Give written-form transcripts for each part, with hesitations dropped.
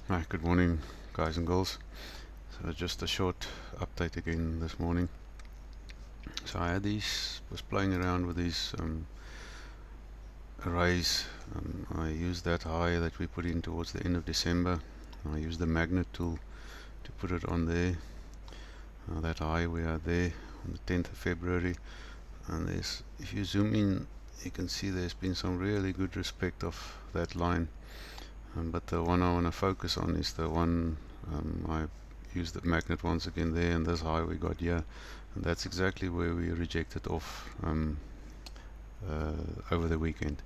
Hi, good morning, guys and girls. So just a short update again this morning. So I was playing around with these arrays. I used that high that we put in towards the end of December. I used the magnet tool to put it on there. That high we are there on the 10th of February. And if you zoom in, you can see there's been some really good respect of that line. But the one I want to focus on is the one I used the magnet once again there, and this high we got here, and that's exactly where we rejected off over the weekend.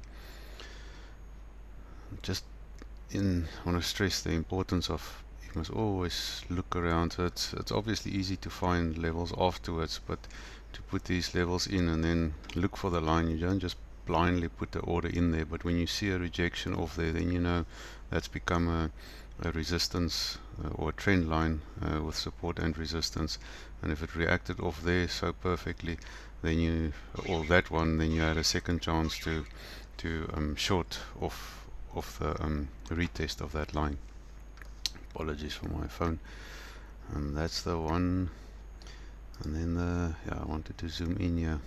Just want to stress the importance of, you must always look around. So it's obviously easy to find levels afterwards, but to put these levels in and then look for the line, you don't just blindly put the order in there, but when you see a rejection off there, then you know that's become a resistance or a trend line with support and resistance. And if it reacted off there so perfectly, then you had a second chance to short off the retest of that line. Apologies for my phone. That's the one. And then I wanted to zoom in here.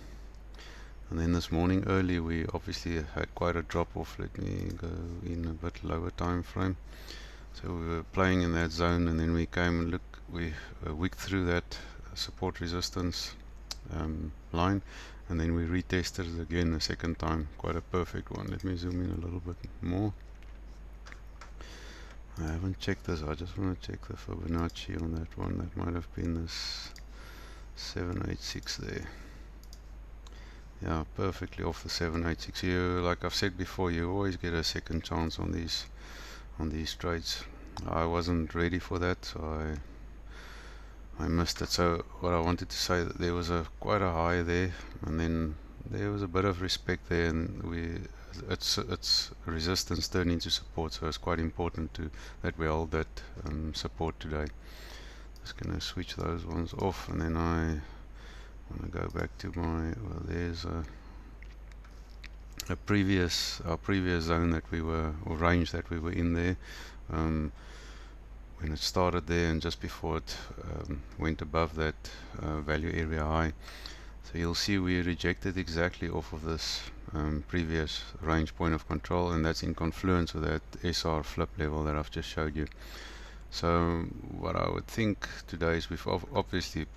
And then this morning early we obviously had quite a drop off. Let me go in a bit lower time frame. So we were playing in that zone, and then we came and we wicked through that support resistance line, and then we retested it again a second time. Quite a perfect one. Let me zoom in a little bit more. I haven't checked this. I just want to check the Fibonacci on that one. That might have been this 786 there. Yeah, perfectly off the 786. You, like I've said before, you always get a second chance on these trades. I wasn't ready for that, so I missed it. So what I wanted to say, that there was quite a high there, and then there was a bit of respect there, and its resistance turned into support. So it's quite important that we hold that support today. Just gonna switch those ones off, and then I want to go back to there's our previous zone that we were, or range that we were in there, when it started there and just before it went above that value area high. So you'll see we rejected exactly off of this previous range point of control, and that's in confluence with that SR flip level that I've just showed you. So what I would think today is we've obviously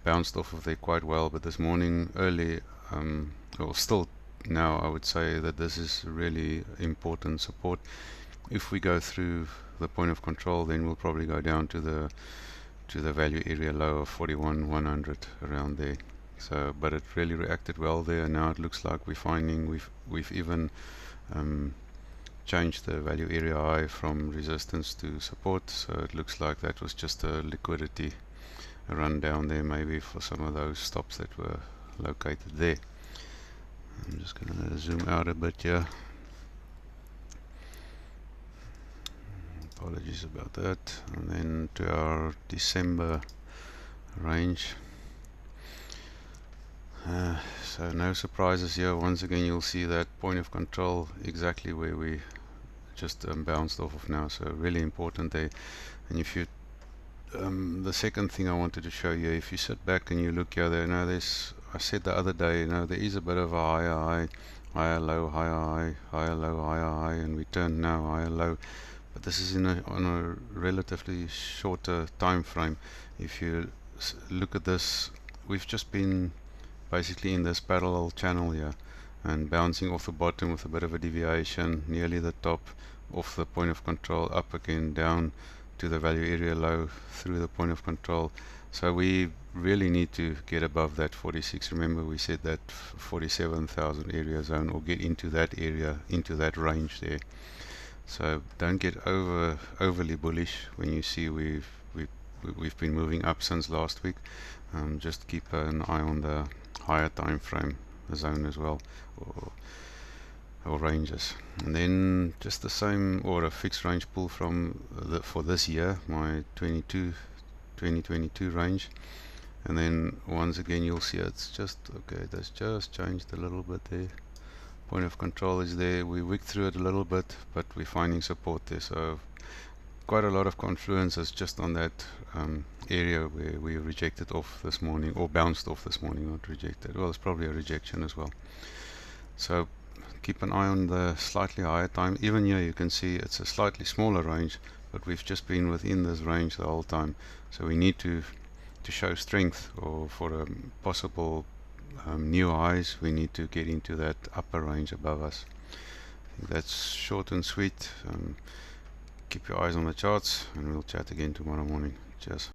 bounced off of there quite well, but this morning early, or still now, I would say that this is really important support. If we go through the point of control, then we'll probably go down to the value area low of 41,100 around there. So, but it really reacted well there, and now it looks like we've even changed the value area high from resistance to support. So it looks like that was just a liquidity run down there, maybe for some of those stops that were located there. I'm just gonna zoom out a bit here. Apologies about that. And then to our December range. So no surprises here. Once again, you'll see that point of control exactly where we just bounced off of now. So really important there. And if you the second thing I wanted to show you, if you sit back and you look here, I said the other day, there is a bit of a higher high, higher low, higher high, higher low, higher high, and we turned now higher low. But this is on a relatively shorter time frame. If you look at this, we've just been basically in this parallel channel here, and bouncing off the bottom with a bit of a deviation, nearly the top, off the point of control, up again, down to the value area low, through the point of control. So we really need to get above that 46. Remember, we said that 47,000 area zone, or get into that area, into that range there. So don't get overly bullish when you see we've been moving up since last week. Just keep an eye on the higher time frame zone as well, or ranges. And then just the same, or a fixed range pull from for this year, my 2022 range. And then once again you'll see it's just okay, that's just changed a little bit there. Point of control is there. We wicked through it a little bit, but we're finding support there. So quite a lot of confluences just on that area where we rejected off this morning, or bounced off this morning, not rejected. Well, it's probably a rejection as well. So keep an eye on the slightly higher time. Even here you can see it's a slightly smaller range, but we've just been within this range the whole time. So we need to show strength, or for a possible new highs, we need to get into that upper range above us. I think that's short and sweet. Keep your eyes on the charts, and we'll chat again tomorrow morning. Cheers.